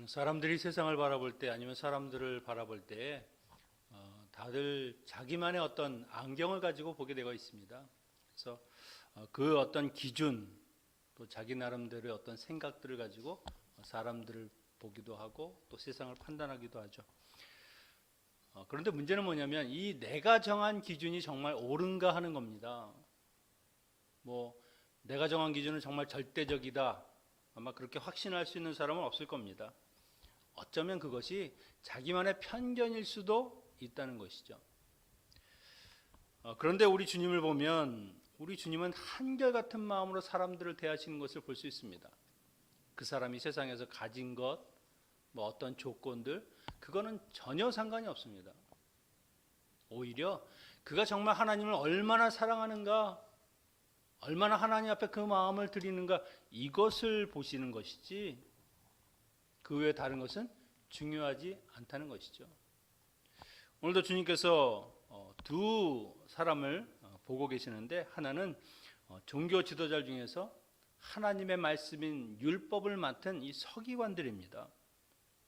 사람들이 세상을 바라볼 때 아니면 사람들을 바라볼 때 다들 자기만의 어떤 안경을 가지고 보게 되어 있습니다. 그래서 그 어떤 기준 또 자기 나름대로의 어떤 생각들을 가지고 사람들을 보기도 하고 또 세상을 판단하기도 하죠. 그런데 문제는 뭐냐면 이 내가 정한 기준이 정말 옳은가 하는 겁니다. 내가 정한 기준은 정말 절대적이다. 아마 그렇게 확신할 수 있는 사람은 없을 겁니다. 어쩌면 그것이 자기만의 편견일 수도 있다는 것이죠. 그런데 우리 주님을 보면 우리 주님은 한결같은 마음으로 사람들을 대하시는 것을 볼 수 있습니다. 그 사람이 세상에서 가진 것, 어떤 조건들, 그거는 전혀 상관이 없습니다. 오히려 그가 정말 하나님을 얼마나 사랑하는가, 얼마나 하나님 앞에 그 마음을 드리는가, 이것을 보시는 것이지 그 외에 다른 것은 중요하지 않다는 것이죠. 오늘도 주님께서 두 사람을 보고 계시는데, 하나는 종교 지도자 중에서 하나님의 말씀인 율법을 맡은 이 서기관들입니다.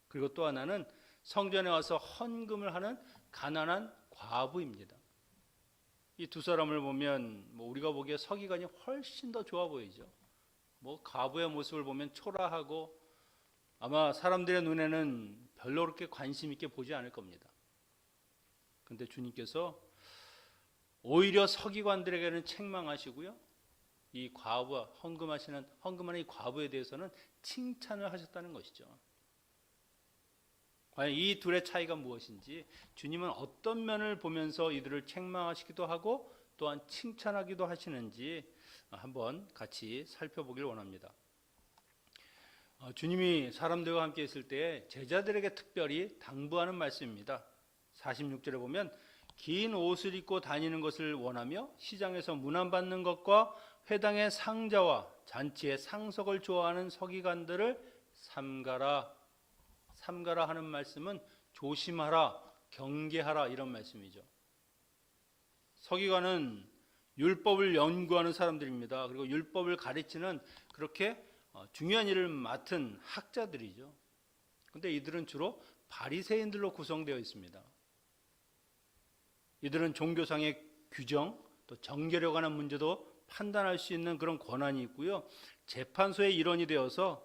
그리고 또 하나는 성전에 와서 헌금을 하는 가난한 과부입니다. 이 두 사람을 보면 우리가 보기에 서기관이 훨씬 더 좋아 보이죠. 과부의 모습을 보면 초라하고 아마 사람들의 눈에는 별로 그렇게 관심 있게 보지 않을 겁니다. 그런데 주님께서 오히려 서기관들에게는 책망하시고요, 이 과부와 헌금하는 이 과부에 대해서는 칭찬을 하셨다는 것이죠. 과연 이 둘의 차이가 무엇인지, 주님은 어떤 면을 보면서 이들을 책망하시기도 하고 또한 칭찬하기도 하시는지 한번 같이 살펴보길 원합니다. 주님이 사람들과 함께 있을 때 제자들에게 특별히 당부하는 말씀입니다. 46절에 보면 긴 옷을 입고 다니는 것을 원하며 시장에서 문안받는 것과 회당의 상자와 잔치의 상석을 좋아하는 서기관들을 삼가라. 삼가라 하는 말씀은 조심하라, 경계하라, 이런 말씀이죠. 서기관은 율법을 연구하는 사람들입니다. 그리고 율법을 가르치는 그렇게 중요한 일을 맡은 학자들이죠. 그런데 이들은 주로 바리새인들로 구성되어 있습니다. 이들은 종교상의 규정, 또 정결에 관한 문제도 판단할 수 있는 그런 권한이 있고요, 재판소의 일원이 되어서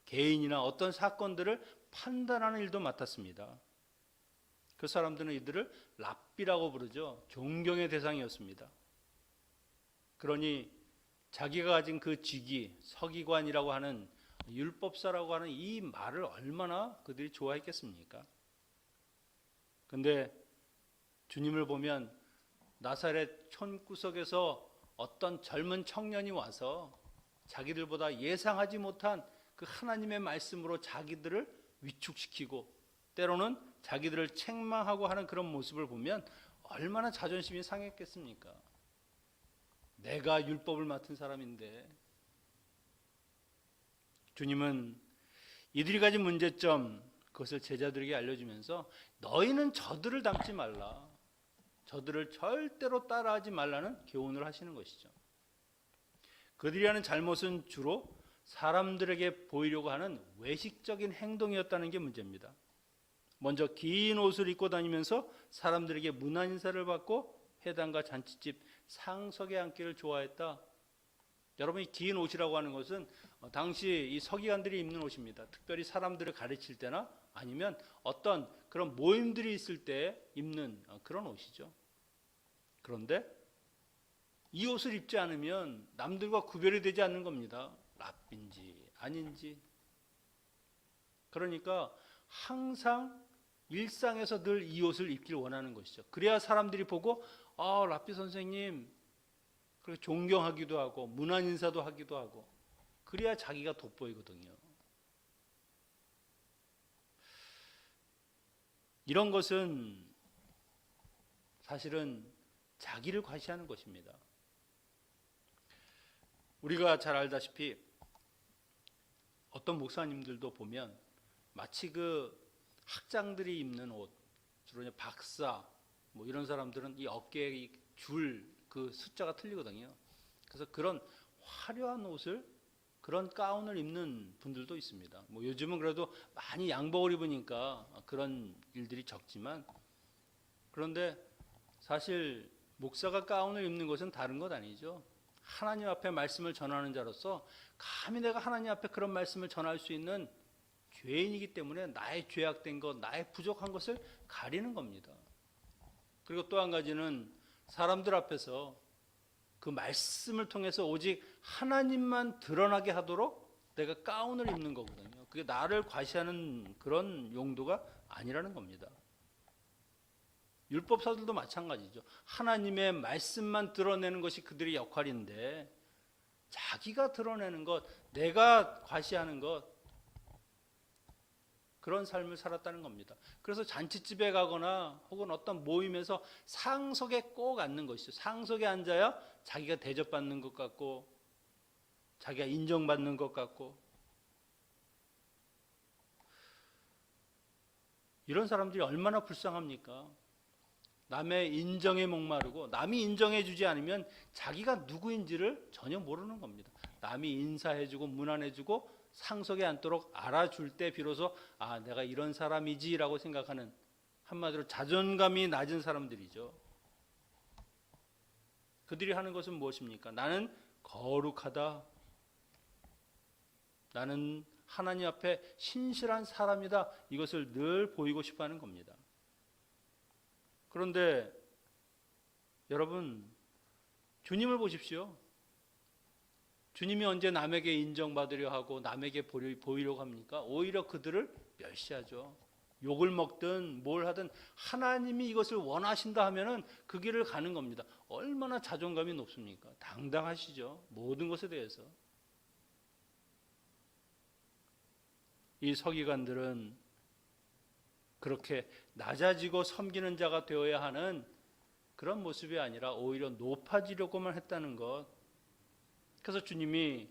개인이나 어떤 사건들을 판단하는 일도 맡았습니다. 그 사람들은 이들을 랍비라고 부르죠. 존경의 대상이었습니다. 그러니 자기가 가진 그 직위, 서기관이라고 하는, 율법사라고 하는 이 말을 얼마나 그들이 좋아했겠습니까? 그런데 주님을 보면 나사렛 촌구석에서 어떤 젊은 청년이 와서 자기들보다 예상하지 못한 그 하나님의 말씀으로 자기들을 위축시키고 때로는 자기들을 책망하고 하는 그런 모습을 보면 얼마나 자존심이 상했겠습니까? 내가 율법을 맡은 사람인데. 주님은 이들이 가진 문제점, 그것을 제자들에게 알려주면서 너희는 저들을 닮지 말라, 저들을 절대로 따라하지 말라는 교훈을 하시는 것이죠. 그들이 하는 잘못은 주로 사람들에게 보이려고 하는 외식적인 행동이었다는 게 문제입니다. 먼저 긴 옷을 입고 다니면서 사람들에게 문안 인사를 받고 회당과 잔치집 상석에 앉기를 좋아했다. 여러분, 이 긴 옷이라고 하는 것은 당시 이 서기관들이 입는 옷입니다. 특별히 사람들을 가르칠 때나 아니면 어떤 그런 모임들이 있을 때 입는 그런 옷이죠. 그런데 이 옷을 입지 않으면 남들과 구별이 되지 않는 겁니다. 랍비인지 아닌지. 그러니까 항상 일상에서 늘 이 옷을 입길 원하는 것이죠. 그래야 사람들이 보고 랍비 선생님, 그리고 존경하기도 하고 문안 인사도 하기도 하고, 그래야 자기가 돋보이거든요. 이런 것은 사실은 자기를 과시하는 것입니다. 우리가 잘 알다시피 어떤 목사님들도 보면 마치 그 학장들이 입는 옷, 주로 박사 이런 사람들은 이 어깨에 줄 그 숫자가 틀리거든요. 그래서 그런 화려한 옷을 그런 가운을 입는 분들도 있습니다. 뭐 요즘은 그래도 많이 양복을 입으니까 그런 일들이 적지만, 그런데 사실 목사가 가운을 입는 것은 다른 것 아니죠. 하나님 앞에 말씀을 전하는 자로서 감히 내가 하나님 앞에 그런 말씀을 전할 수 있는 죄인이기 때문에 나의 죄악된 것, 나의 부족한 것을 가리는 겁니다. 그리고 또 한 가지는 사람들 앞에서 그 말씀을 통해서 오직 하나님만 드러나게 하도록 내가 가운을 입는 거거든요. 그게 나를 과시하는 그런 용도가 아니라는 겁니다. 율법사들도 마찬가지죠. 하나님의 말씀만 드러내는 것이 그들의 역할인데 자기가 드러내는 것, 내가 과시하는 것, 그런 삶을 살았다는 겁니다. 그래서 잔치집에 가거나 혹은 어떤 모임에서 상석에 꼭 앉는 것이죠. 상석에 앉아야 자기가 대접받는 것 같고 자기가 인정받는 것 같고, 이런 사람들이 얼마나 불쌍합니까? 남의 인정에 목마르고 남이 인정해 주지 않으면 자기가 누구인지를 전혀 모르는 겁니다. 남이 인사해주고 문안해주고 상석에 앉도록 알아줄 때 비로소 아, 내가 이런 사람이지라고 생각하는, 한마디로 자존감이 낮은 사람들이죠. 그들이 하는 것은 무엇입니까? 나는 거룩하다. 나는 하나님 앞에 신실한 사람이다. 이것을 늘 보이고 싶어 하는 겁니다. 그런데 여러분, 주님을 보십시오. 주님이 언제 남에게 인정받으려 하고 남에게 보이려고 합니까? 오히려 그들을 멸시하죠. 욕을 먹든 뭘 하든 하나님이 이것을 원하신다 하면은 그 길을 가는 겁니다. 얼마나 자존감이 높습니까? 당당하시죠. 모든 것에 대해서. 이 서기관들은 그렇게 낮아지고 섬기는 자가 되어야 하는 그런 모습이 아니라 오히려 높아지려고만 했다는 것. 그래서 주님이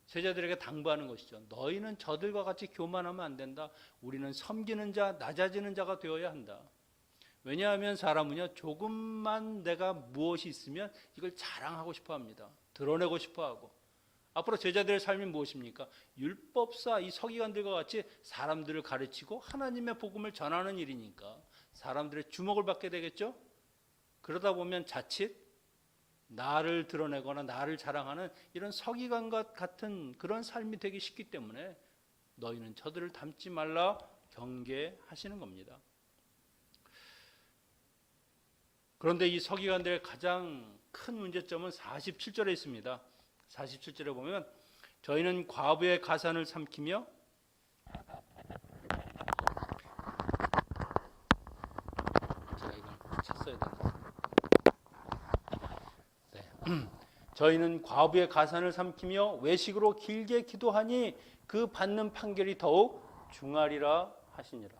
제자들에게 당부하는 것이죠. 너희는 저들과 같이 교만하면 안 된다. 우리는 섬기는 자, 낮아지는 자가 되어야 한다. 왜냐하면 사람은요, 조금만 내가 무엇이 있으면 이걸 자랑하고 싶어 합니다. 드러내고 싶어 하고. 앞으로 제자들의 삶이 무엇입니까? 율법사 이 서기관들과 같이 사람들을 가르치고 하나님의 복음을 전하는 일이니까 사람들의 주목을 받게 되겠죠? 그러다 보면 자칫 나를 드러내거나 나를 자랑하는 이런 서기관과 같은 그런 삶이 되기 쉽기 때문에 너희는 저들을 닮지 말라 경계하시는 겁니다. 그런데 이 서기관들의 가장 큰 문제점은 47절에 있습니다. 47절에 보면 저희는 과부의 가산을 삼키며 제가 이걸 쳤어야 되나? 네. 저희는 과부의 가산을 삼키며 외식으로 길게 기도하니 그 받는 판결이 더욱 중하리라 하시니라.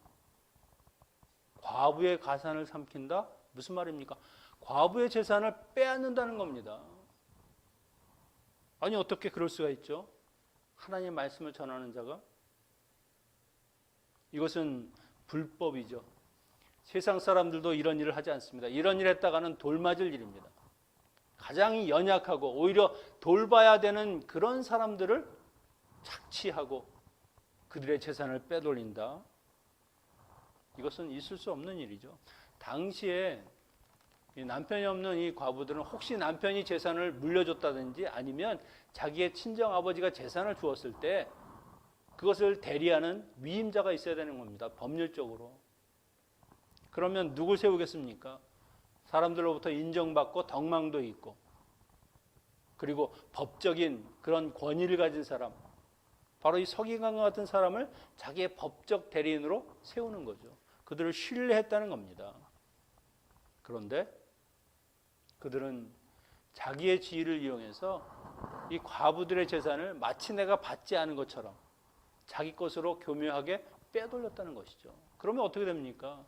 과부의 가산을 삼킨다? 무슨 말입니까? 과부의 재산을 빼앗는다는 겁니다. 아니 어떻게 그럴 수가 있죠? 하나님의 말씀을 전하는 자가? 이것은 불법이죠. 세상 사람들도 이런 일을 하지 않습니다. 이런 일을 했다가는 돌 맞을 일입니다. 가장 연약하고 오히려 돌봐야 되는 그런 사람들을 착취하고 그들의 재산을 빼돌린다. 이것은 있을 수 없는 일이죠. 당시에 남편이 없는 이 과부들은 혹시 남편이 재산을 물려줬다든지 아니면 자기의 친정 아버지가 재산을 주었을 때 그것을 대리하는 위임자가 있어야 되는 겁니다. 법률적으로. 그러면 누굴 세우겠습니까? 사람들로부터 인정받고 덕망도 있고 그리고 법적인 그런 권위를 가진 사람, 바로 이 서기관과 같은 사람을 자기의 법적 대리인으로 세우는 거죠. 그들을 신뢰했다는 겁니다. 그런데 그들은 자기의 지위를 이용해서 이 과부들의 재산을 마치 내가 받지 않은 것처럼 자기 것으로 교묘하게 빼돌렸다는 것이죠. 그러면 어떻게 됩니까?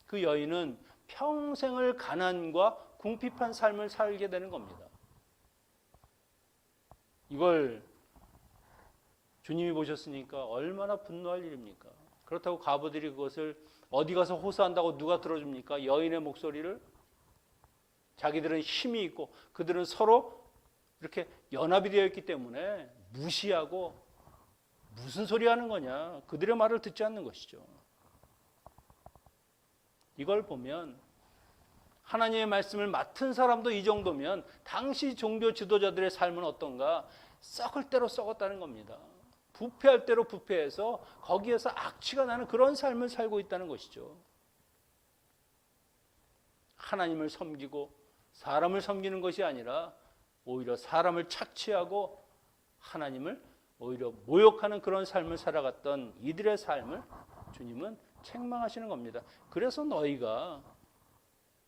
그 여인은 평생을 가난과 궁핍한 삶을 살게 되는 겁니다. 이걸 주님이 보셨으니까 얼마나 분노할 일입니까? 그렇다고 과부들이 그것을 어디 가서 호소한다고 누가 들어줍니까? 여인의 목소리를? 자기들은 힘이 있고 그들은 서로 이렇게 연합이 되어 있기 때문에 무시하고 무슨 소리 하는 거냐, 그들의 말을 듣지 않는 것이죠. 이걸 보면 하나님의 말씀을 맡은 사람도 이 정도면 당시 종교 지도자들의 삶은 어떤가? 썩을 대로 썩었다는 겁니다. 부패할 대로 부패해서 거기에서 악취가 나는 그런 삶을 살고 있다는 것이죠. 하나님을 섬기고 사람을 섬기는 것이 아니라 오히려 사람을 착취하고 하나님을 오히려 모욕하는 그런 삶을 살아갔던 이들의 삶을 주님은 책망하시는 겁니다. 그래서 너희가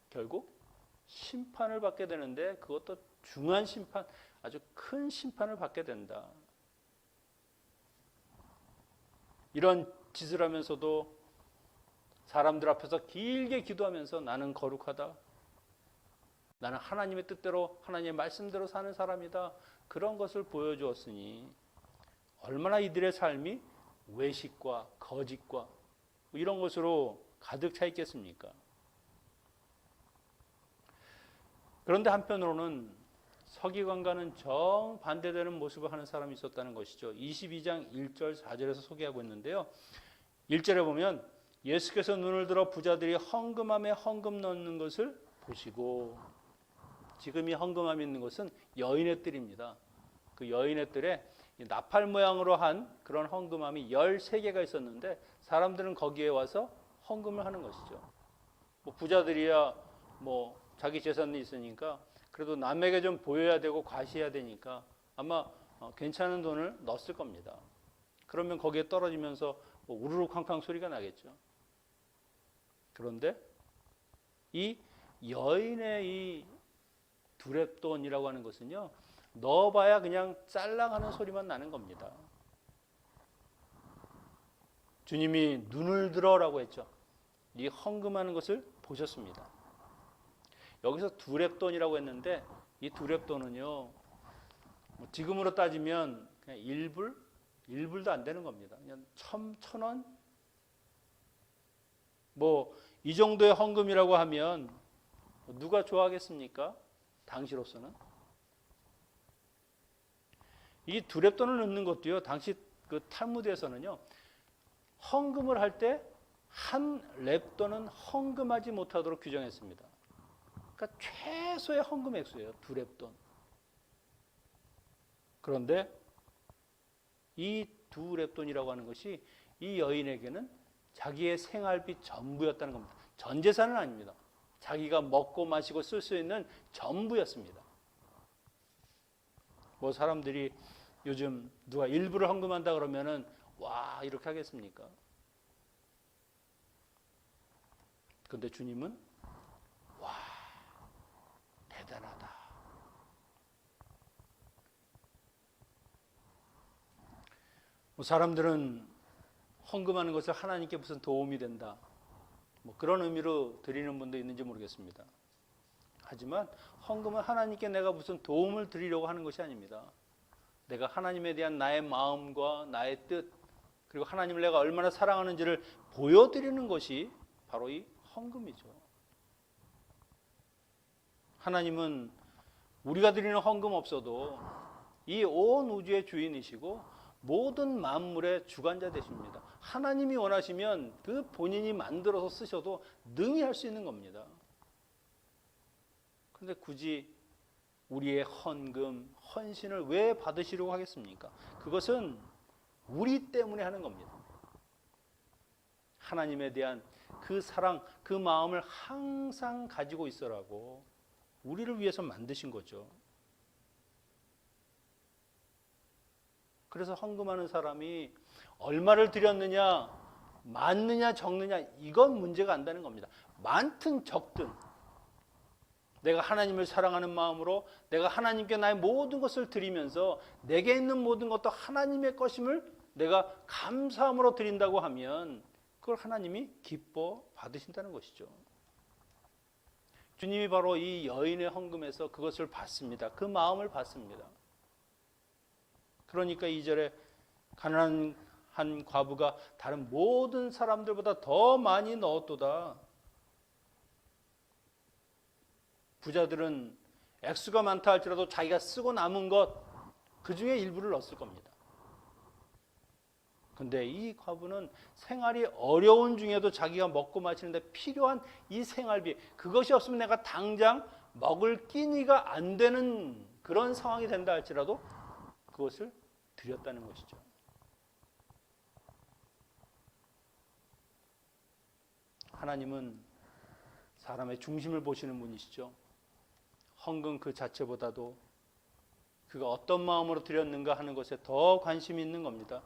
결국 심판을 받게 되는데 그것도 중한 심판, 아주 큰 심판을 받게 된다. 이런 짓을 하면서도 사람들 앞에서 길게 기도하면서 나는 거룩하다, 나는 하나님의 뜻대로 하나님의 말씀대로 사는 사람이다, 그런 것을 보여주었으니 얼마나 이들의 삶이 외식과 거짓과 이런 것으로 가득 차 있겠습니까? 그런데 한편으로는 서기관과는 정반대되는 모습을 하는 사람이 있었다는 것이죠. 22장 1절 4절에서 소개하고 있는데요. 1절에 보면 예수께서 눈을 들어 부자들이 헌금함에 헌금 넣는 것을 보시고, 지금 이 헌금함이 있는 것은 여인의 뜰입니다. 그 여인의 뜰에 나팔 모양으로 한 그런 헌금함이 13개가 있었는데 사람들은 거기에 와서 헌금을 하는 것이죠. 뭐 부자들이야 뭐 자기 재산이 있으니까 그래도 남에게 좀 보여야 되고 과시해야 되니까 아마 괜찮은 돈을 넣었을 겁니다. 그러면 거기에 떨어지면서 뭐 우르르 쾅쾅 소리가 나겠죠. 그런데 이 여인의 이 두렙돈이라고 하는 것은요, 넣어봐야 그냥 짤랑하는 소리만 나는 겁니다. 주님이 눈을 들어라고 했죠. 이 헌금하는 것을 보셨습니다. 여기서 두렙돈이라고 했는데 이 두렙돈은요, 지금으로 따지면 그냥 1불도 안 되는 겁니다. 그냥 1,000원? 뭐 이 정도의 헌금이라고 하면 누가 좋아하겠습니까? 당시로서는. 이 두렙돈을 넣는 것도요, 당시 그 탈무드에서는요, 헌금을 할 때 한 렙돈은 헌금하지 못하도록 규정했습니다. 그러니까 최소의 헌금 액수예요, 두렙돈. 그런데 이 두렙돈이라고 하는 것이 이 여인에게는 자기의 생활비 전부였다는 겁니다. 전 재산은 아닙니다. 자기가 먹고 마시고 쓸 수 있는 전부였습니다. 뭐 사람들이 요즘 누가 일부를 헌금한다 그러면은 와 이렇게 하겠습니까? 그런데 주님은 와 대단하다. 뭐 사람들은 헌금하는 것을 하나님께 무슨 도움이 된다, 뭐 그런 의미로 드리는 분도 있는지 모르겠습니다. 하지만 헌금은 하나님께 내가 무슨 도움을 드리려고 하는 것이 아닙니다. 내가 하나님에 대한 나의 마음과 나의 뜻, 그리고 하나님을 내가 얼마나 사랑하는지를 보여드리는 것이 바로 이 헌금이죠. 하나님은 우리가 드리는 헌금 없어도 이 온 우주의 주인이시고 모든 만물의 주관자 되십니다. 하나님이 원하시면 그 본인이 만들어서 쓰셔도 능히 할 수 있는 겁니다. 그런데 굳이 우리의 헌금, 헌신을 왜 받으시려고 하겠습니까? 그것은 우리 때문에 하는 겁니다. 하나님에 대한 그 사랑, 그 마음을 항상 가지고 있으라고 우리를 위해서 만드신 거죠. 그래서 헌금하는 사람이 얼마를 드렸느냐, 많느냐 적느냐, 이건 문제가 안 되는 겁니다. 많든 적든 내가 하나님을 사랑하는 마음으로 내가 하나님께 나의 모든 것을 드리면서 내게 있는 모든 것도 하나님의 것임을 내가 감사함으로 드린다고 하면 그걸 하나님이 기뻐 받으신다는 것이죠. 주님이 바로 이 여인의 헌금에서 그것을 받습니다. 그 마음을 받습니다. 그러니까 2절에 가난한 과부가 다른 모든 사람들보다 더 많이 넣었도다. 부자들은 액수가 많다 할지라도 자기가 쓰고 남은 것 그 중에 일부를 넣었을 겁니다. 근데 이 과부는 생활이 어려운 중에도 자기가 먹고 마시는데 필요한 이 생활비, 그것이 없으면 내가 당장 먹을 끼니가 안 되는 그런 상황이 된다 할지라도 그것을 드렸다는 것이죠. 하나님은 사람의 중심을 보시는 분이시죠. 헌금 그 자체보다도 그가 어떤 마음으로 드렸는가 하는 것에 더 관심이 있는 겁니다.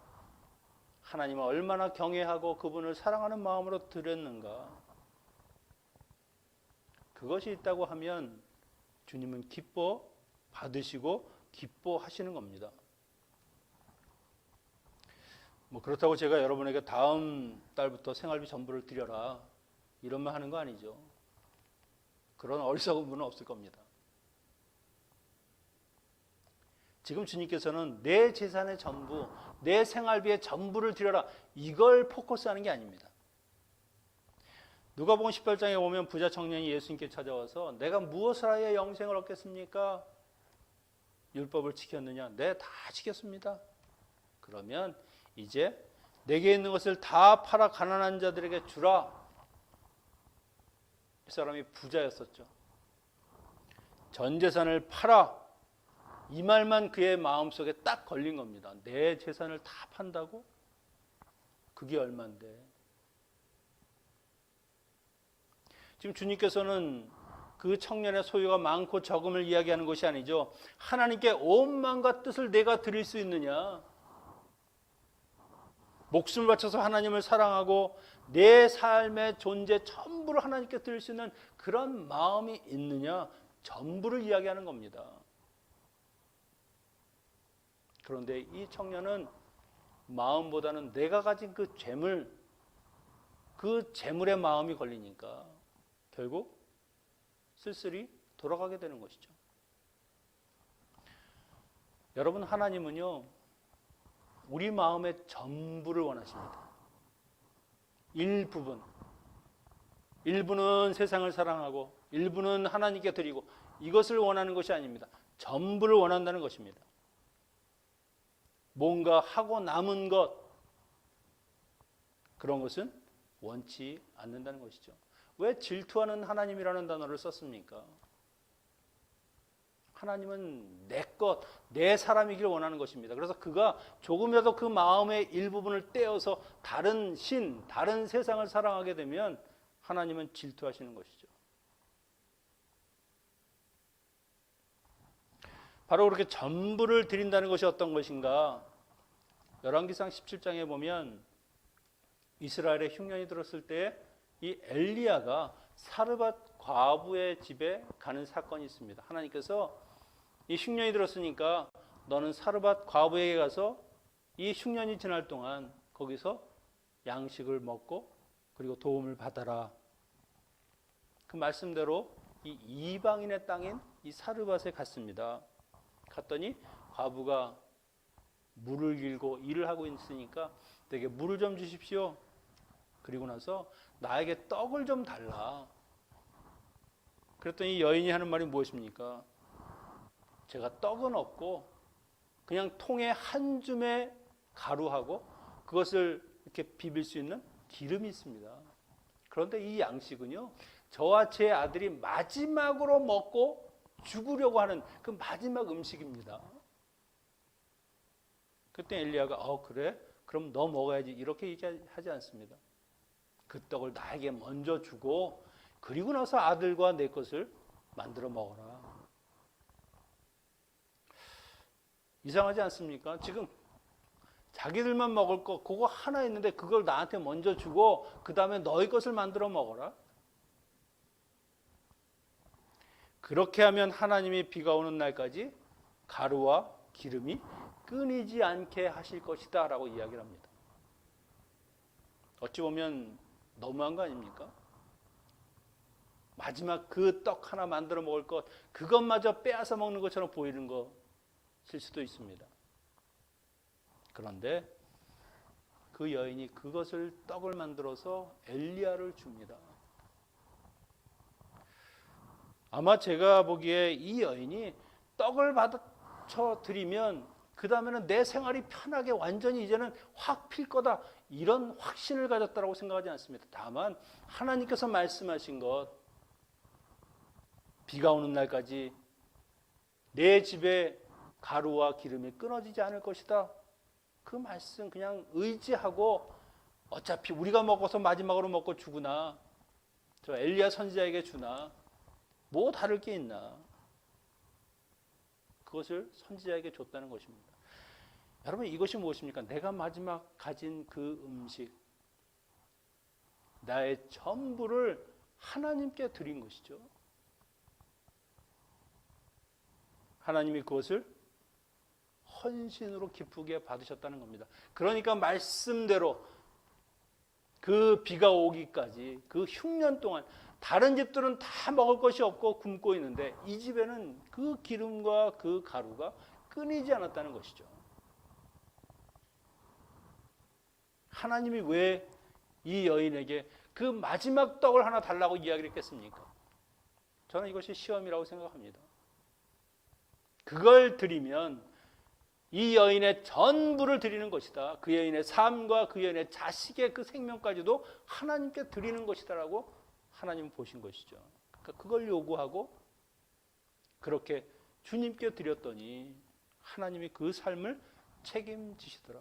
하나님을 얼마나 경외하고 그분을 사랑하는 마음으로 드렸는가. 그것이 있다고 하면 주님은 기뻐 받으시고 기뻐하시는 겁니다. 그렇다고 제가 여러분에게 다음 달부터 생활비 전부를 드려라 이런 말 하는 거 아니죠. 그런 어리석은 분은 없을 겁니다. 지금 주님께서는 내 재산의 전부, 내 생활비의 전부를 드려라 이걸 포커스하는 게 아닙니다. 누가복음 18장에 보면 부자 청년이 예수님께 찾아와서 내가 무엇을 하여 영생을 얻겠습니까? 율법을 지켰느냐? 네, 다 지켰습니다. 그러면 이제 내게 있는 것을 다 팔아 가난한 자들에게 주라. 이 사람이 부자였었죠. 전 재산을 팔아. 이 말만 그의 마음속에 딱 걸린 겁니다. 내 재산을 다 판다고? 그게 얼만데? 지금 주님께서는 그 청년의 소유가 많고 적음을 이야기하는 것이 아니죠. 하나님께 온 마음과 뜻을 내가 드릴 수 있느냐? 목숨을 바쳐서 하나님을 사랑하고 내 삶의 존재 전부를 하나님께 드릴 수 있는 그런 마음이 있느냐? 전부를 이야기하는 겁니다. 그런데 이 청년은 마음보다는 내가 가진 그 재물, 그 재물의 마음이 걸리니까 결국 쓸쓸히 돌아가게 되는 것이죠. 여러분, 하나님은요, 우리 마음의 전부를 원하십니다. 일부는 세상을 사랑하고 일부는 하나님께 드리고 이것을 원하는 것이 아닙니다. 전부를 원한다는 것입니다. 뭔가 하고 남은 것, 그런 것은 원치 않는다는 것이죠. 왜 질투하는 하나님이라는 단어를 썼습니까? 하나님은 내 것, 내 사람이길 원하는 것입니다. 그래서 그가 조금이라도 그 마음의 일부분을 떼어서 다른 신, 다른 세상을 사랑하게 되면 하나님은 질투하시는 것이죠. 바로 그렇게 전부를 드린다는 것이 어떤 것인가? 열왕기상 17장에 보면 이스라엘의 흉년이 들었을 때 이 엘리야가 사르밧 과부의 집에 가는 사건이 있습니다. 하나님께서 이 흉년이 들었으니까 너는 사르밧 과부에게 가서 이 흉년이 지날 동안 거기서 양식을 먹고 그리고 도움을 받아라. 그 말씀대로 이 이방인의 땅인 이 사르밧에 갔습니다. 갔더니 과부가 물을 길고 일을 하고 있으니까 내게 물을 좀 주십시오. 그리고 나서 나에게 떡을 좀 달라. 그랬더니 여인이 하는 말이 무엇입니까? 제가 떡은 없고 그냥 통에 한 줌의 가루하고 그것을 이렇게 비빌 수 있는 기름이 있습니다. 그런데 이 양식은요, 저와 제 아들이 마지막으로 먹고 죽으려고 하는 그 마지막 음식입니다. 그때 엘리야가 그래? 그럼 너 먹어야지 이렇게 얘기하지 않습니다. 그 떡을 나에게 먼저 주고 그리고 나서 아들과 내 것을 만들어 먹어라. 이상하지 않습니까? 지금 자기들만 먹을 거 그거 하나 있는데 그걸 나한테 먼저 주고 그 다음에 너희 것을 만들어 먹어라. 그렇게 하면 하나님이 비가 오는 날까지 가루와 기름이 끊이지 않게 하실 것이다 라고 이야기를 합니다. 어찌 보면 너무한 거 아닙니까? 마지막 그 떡 하나 만들어 먹을 것 그것마저 빼앗아 먹는 것처럼 보이는 것일 수도 있습니다. 그런데 그 여인이 그것을 떡을 만들어서 엘리야를 줍니다. 아마 제가 보기에 이 여인이 떡을 받쳐 드리면 그 다음에는 내 생활이 편하게 완전히 이제는 확 필 거다, 이런 확신을 가졌다고 생각하지 않습니다. 다만 하나님께서 말씀하신 것, 비가 오는 날까지 내 집에 가루와 기름이 끊어지지 않을 것이다, 그 말씀 그냥 의지하고 어차피 우리가 먹어서 마지막으로 먹고 죽으나 저 엘리야 선지자에게 주나 뭐 다를 게 있나, 그것을 선지자에게 줬다는 것입니다. 여러분, 이것이 무엇입니까? 내가 마지막 가진 그 음식, 나의 전부를 하나님께 드린 것이죠. 하나님이 그것을 헌신으로 기쁘게 받으셨다는 겁니다. 그러니까 말씀대로 그 비가 오기까지 그 흉년 동안 다른 집들은 다 먹을 것이 없고 굶고 있는데 이 집에는 그 기름과 그 가루가 끊이지 않았다는 것이죠. 하나님이 왜 이 여인에게 그 마지막 떡을 하나 달라고 이야기를 했겠습니까? 저는 이것이 시험이라고 생각합니다. 그걸 드리면 이 여인의 전부를 드리는 것이다, 그 여인의 삶과 그 여인의 자식의 그 생명까지도 하나님께 드리는 것이다라고 하나님은 보신 것이죠. 그러니까 그걸 요구하고 그렇게 주님께 드렸더니 하나님이 그 삶을 책임지시더라.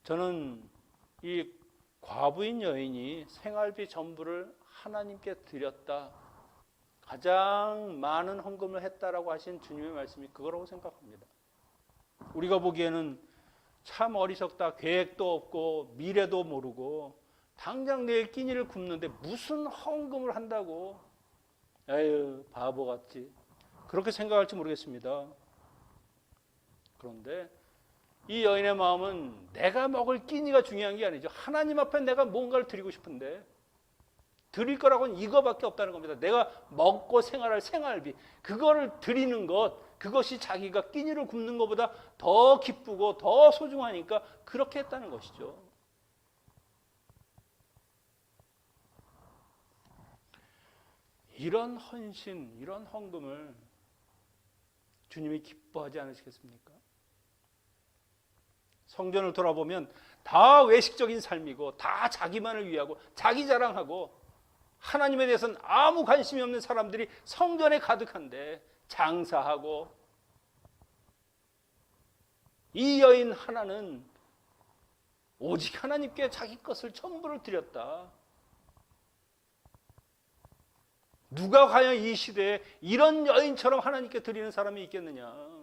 저는 이 과부인 여인이 생활비 전부를 하나님께 드렸다, 가장 많은 헌금을 했다라고 하신 주님의 말씀이 그거라고 생각합니다. 우리가 보기에는 참 어리석다, 계획도 없고 미래도 모르고 당장 내일 끼니를 굶는데 무슨 헌금을 한다고, 에휴 바보같이 그렇게 생각할지 모르겠습니다. 그런데 이 여인의 마음은 내가 먹을 끼니가 중요한 게 아니죠. 하나님 앞에 내가 뭔가를 드리고 싶은데 드릴 거라고는 이거밖에 없다는 겁니다. 내가 먹고 생활할 생활비, 그거를 드리는 것, 그것이 자기가 끼니를 굶는 것보다 더 기쁘고 더 소중하니까 그렇게 했다는 것이죠. 이런 헌신, 이런 헌금을 주님이 기뻐하지 않으시겠습니까? 성전을 돌아보면 다 외식적인 삶이고 다 자기만을 위하고 자기 자랑하고 하나님에 대해서는 아무 관심이 없는 사람들이 성전에 가득한데 장사하고, 이 여인 하나는 오직 하나님께 자기 것을 전부를 드렸다. 누가 과연 이 시대에 이런 여인처럼 하나님께 드리는 사람이 있겠느냐.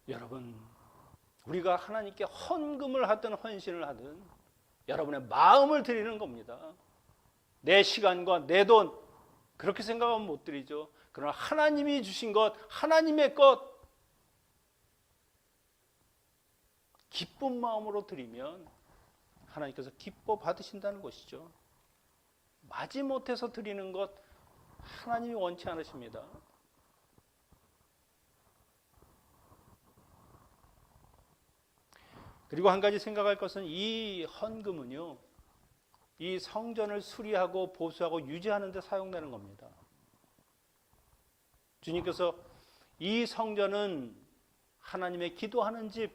여러분, 우리가 하나님께 헌금을 하든 헌신을 하든 여러분의 마음을 드리는 겁니다. 내 시간과 내 돈 그렇게 생각하면 못 드리죠. 그러나 하나님이 주신 것, 하나님의 것 기쁜 마음으로 드리면 하나님께서 기뻐 받으신다는 것이죠. 마지못해서 드리는 것 하나님이 원치 않으십니다. 그리고 한 가지 생각할 것은 이 헌금은요, 이 성전을 수리하고 보수하고 유지하는 데 사용되는 겁니다. 주님께서 이 성전은 하나님의 기도하는 집,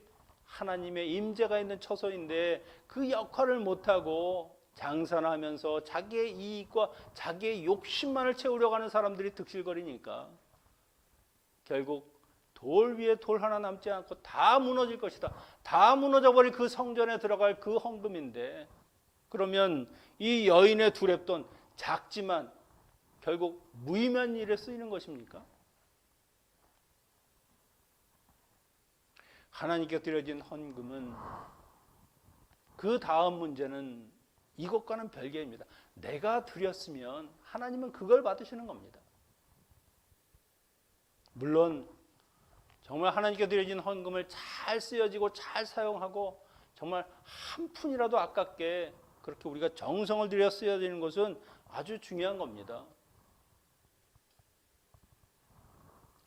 하나님의 임재가 있는 처소인데 그 역할을 못하고 장사나 하면서 자기의 이익과 자기의 욕심만을 채우려고 하는 사람들이 득실거리니까 결국 돌 위에 돌 하나 남지 않고 다 무너질 것이다. 다 무너져버릴 그 성전에 들어갈 그 헌금인데, 그러면 이 여인의 두렙돈 작지만 결국 무의미한 일에 쓰이는 것입니까? 하나님께 드려진 헌금은 그 다음 문제는 이것과는 별개입니다. 내가 드렸으면 하나님은 그걸 받으시는 겁니다. 물론 정말 하나님께 드려진 헌금을 잘 쓰여지고 잘 사용하고 정말 한 푼이라도 아깝게 그렇게 우리가 정성을 들여 쓰여지는 것은 아주 중요한 겁니다.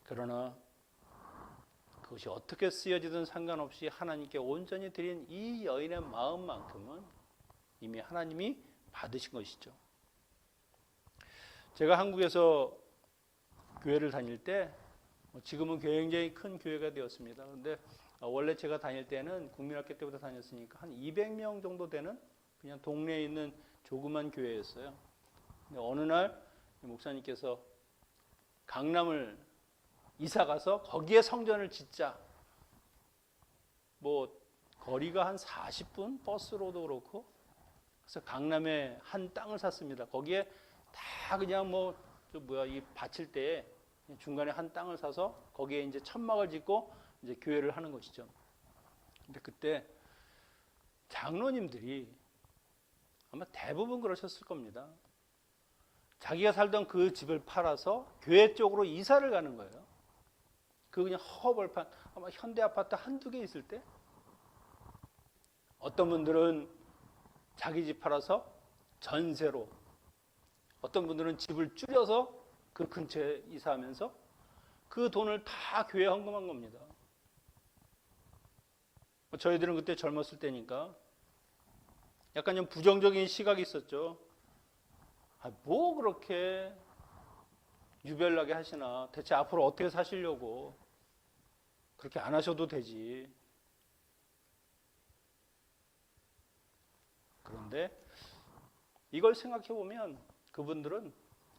그러나 그것이 어떻게 쓰여지든 상관없이 하나님께 온전히 드린 이 여인의 마음만큼은 이미 하나님이 받으신 것이죠. 제가 한국에서 교회를 다닐 때 지금은 굉장히 큰 교회가 되었습니다. 그런데 원래 제가 다닐 때는 국민학교 때부터 다녔으니까 한 200명 정도 되는 그냥 동네에 있는 조그만 교회였어요. 근데 어느 날 목사님께서 강남을 이사 가서 거기에 성전을 짓자. 뭐 거리가 한 40분 버스로도 그렇고, 그래서 강남에 한 땅을 샀습니다. 거기에 다 그냥 이 바칠 때 중간에 한 땅을 사서 거기에 이제 천막을 짓고 이제 교회를 하는 것이죠. 근데 그때 장로님들이 아마 대부분 그러셨을 겁니다. 자기가 살던 그 집을 팔아서 교회 쪽으로 이사를 가는 거예요. 그 그냥 허벌판 아마 현대 아파트 한두 개 있을 때, 어떤 분들은 자기 집 팔아서 전세로, 어떤 분들은 집을 줄여서 그 근처에 이사하면서 그 돈을 다 교회에 헌금한 겁니다. 저희들은 그때 젊었을 때니까 약간 좀 부정적인 시각이 있었죠. 뭐 그렇게 유별나게 하시나, 대체 앞으로 어떻게 사시려고, 그렇게 안 하셔도 되지. 그런데 이걸 생각해 보면 그분들은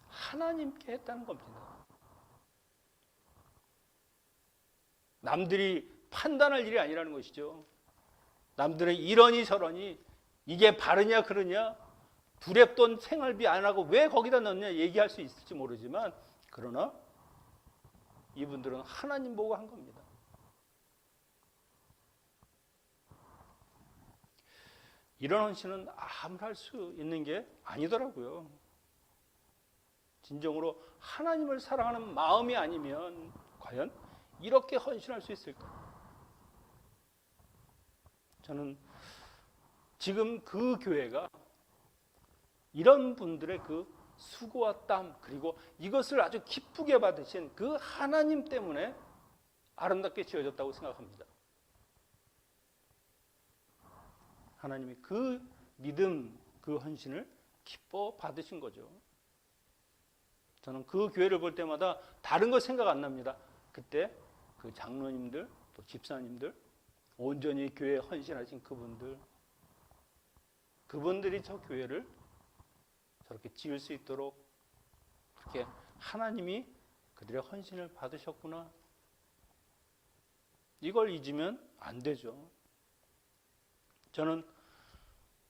하나님께 했다는 겁니다. 남들이 판단할 일이 아니라는 것이죠. 남들의 이러니 저러니 이게 바르냐 그러냐, 두렵던 생활비 안 하고 왜 거기다 넣냐 얘기할 수 있을지 모르지만, 그러나 이분들은 하나님 보고 한 겁니다. 이런 헌신은 아무나 할 수 있는 게 아니더라고요. 진정으로 하나님을 사랑하는 마음이 아니면 과연 이렇게 헌신할 수 있을까? 저는 지금 그 교회가 이런 분들의 그 수고와 땀, 그리고 이것을 아주 기쁘게 받으신 그 하나님 때문에 아름답게 지어졌다고 생각합니다. 하나님이 그 믿음, 그 헌신을 기뻐 받으신 거죠. 저는 그 교회를 볼 때마다 다른 거 생각 안 납니다. 그때 그 장로님들, 또 집사님들, 온전히 교회에 헌신하신 그분들이 저 교회를 저렇게 지을 수 있도록 그렇게 하나님이 그들의 헌신을 받으셨구나. 이걸 잊으면 안 되죠. 저는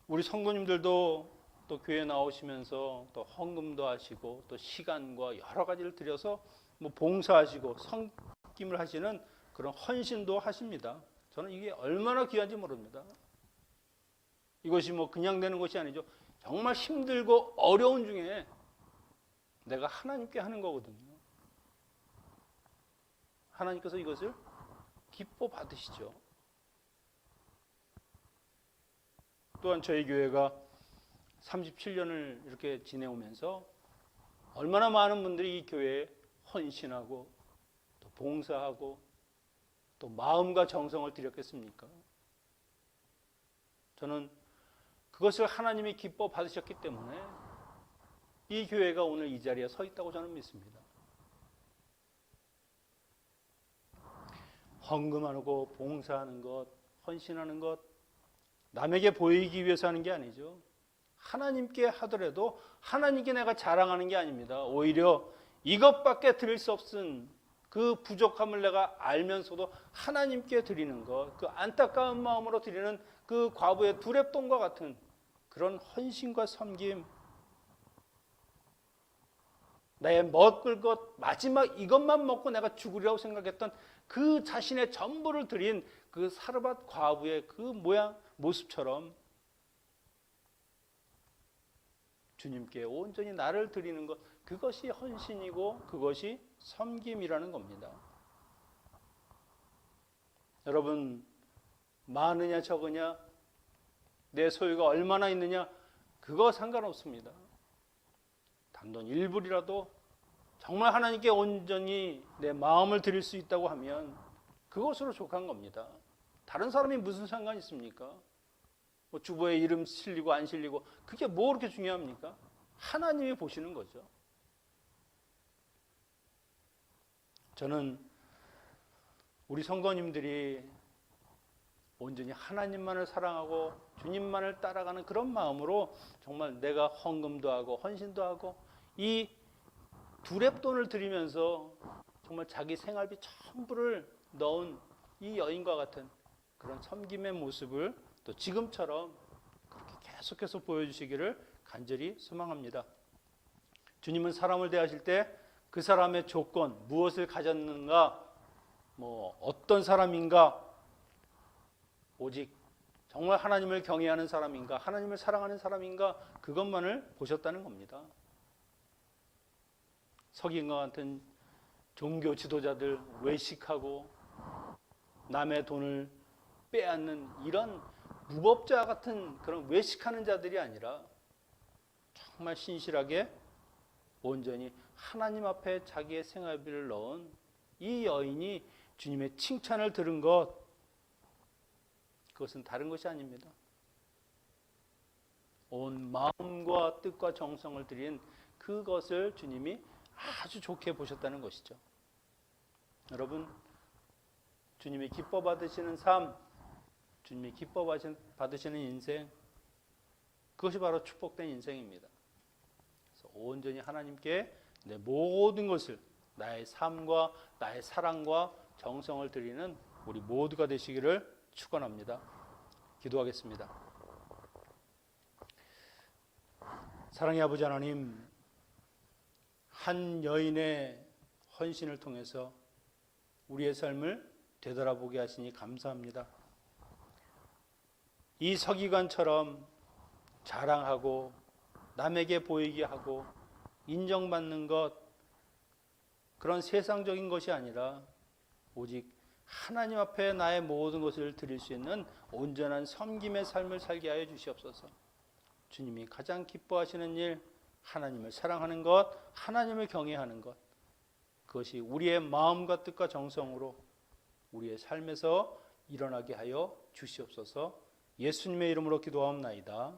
우리 성도님들도 또 교회 나오시면서 또 헌금도 하시고 또 시간과 여러 가지를 들여서 봉사하시고 섬김을 하시는 그런 헌신도 하십니다. 저는 이게 얼마나 귀한지 모릅니다. 이것이 그냥 되는 것이 아니죠. 정말 힘들고 어려운 중에 내가 하나님께 하는 거거든요. 하나님께서 이것을 기뻐 받으시죠. 또한 저희 교회가 37년을 이렇게 지내오면서 얼마나 많은 분들이 이 교회에 헌신하고 또 봉사하고 또 마음과 정성을 들였겠습니까? 저는 그것을 하나님이 기뻐 받으셨기 때문에 이 교회가 오늘 이 자리에 서 있다고 저는 믿습니다. 헌금하고 봉사하는 것, 헌신하는 것, 남에게 보이기 위해서 하는 게 아니죠. 하나님께 하더라도 하나님께 내가 자랑하는 게 아닙니다. 오히려 이것밖에 드릴 수 없은 그 부족함을 내가 알면서도 하나님께 드리는 것, 그 안타까운 마음으로 드리는 그 과부의 두랩돈과 같은 그런 헌신과 섬김, 나의 먹을 것 마지막 이것만 먹고 내가 죽으리라고 생각했던 그 자신의 전부를 드린 그 사르밧 과부의 그 모습처럼 주님께 온전히 나를 드리는 것, 그것이 헌신이고 그것이 섬김이라는 겁니다. 여러분, 많으냐 적으냐, 내 소유가 얼마나 있느냐, 그거 상관없습니다. 단돈 1불이라도 정말 하나님께 온전히 내 마음을 드릴 수 있다고 하면 그것으로 족한 겁니다. 다른 사람이 무슨 상관이 있습니까? 뭐 주보에 이름 실리고 안 실리고 그게 뭐 그렇게 중요합니까? 하나님이 보시는 거죠. 저는 우리 성도님들이 온전히 하나님만을 사랑하고 주님만을 따라가는 그런 마음으로 정말 내가 헌금도 하고 헌신도 하고 이 두렙돈을 드리면서 정말 자기 생활비 전부를 넣은 이 여인과 같은 그런 섬김의 모습을 또 지금처럼 그렇게 계속해서 보여주시기를 간절히 소망합니다. 주님은 사람을 대하실 때 그 사람의 조건, 무엇을 가졌는가, 뭐 어떤 사람인가, 오직 정말 하나님을 경외하는 사람인가, 하나님을 사랑하는 사람인가, 그것만을 보셨다는 겁니다. 서기관과 같은 종교 지도자들 외식하고 남의 돈을 빼앗는 이런 무법자 같은 그런 외식하는 자들이 아니라 정말 신실하게 온전히 하나님 앞에 자기의 생활비를 넣은 이 여인이 주님의 칭찬을 들은 것, 그것은 다른 것이 아닙니다. 온 마음과 뜻과 정성을 들인 그것을 주님이 아주 좋게 보셨다는 것이죠. 여러분, 주님이 기뻐 받으시는 삶, 주님이 기뻐 받으시는 인생, 그것이 바로 축복된 인생입니다. 그래서 온전히 하나님께 내 모든 것을, 나의 삶과 나의 사랑과 정성을 드리는 우리 모두가 되시기를 축원합니다. 기도하겠습니다. 사랑의 아버지 하나님, 한 여인의 헌신을 통해서 우리의 삶을 되돌아보게 하시니 감사합니다. 이 서기관처럼 자랑하고 남에게 보이게 하고 인정받는 것, 그런 세상적인 것이 아니라 오직 하나님 앞에 나의 모든 것을 드릴 수 있는 온전한 섬김의 삶을 살게 하여 주시옵소서. 주님이 가장 기뻐하시는 일, 하나님을 사랑하는 것, 하나님을 경외하는 것, 그것이 우리의 마음과 뜻과 정성으로 우리의 삶에서 일어나게 하여 주시옵소서. 예수님의 이름으로 기도하옵나이다.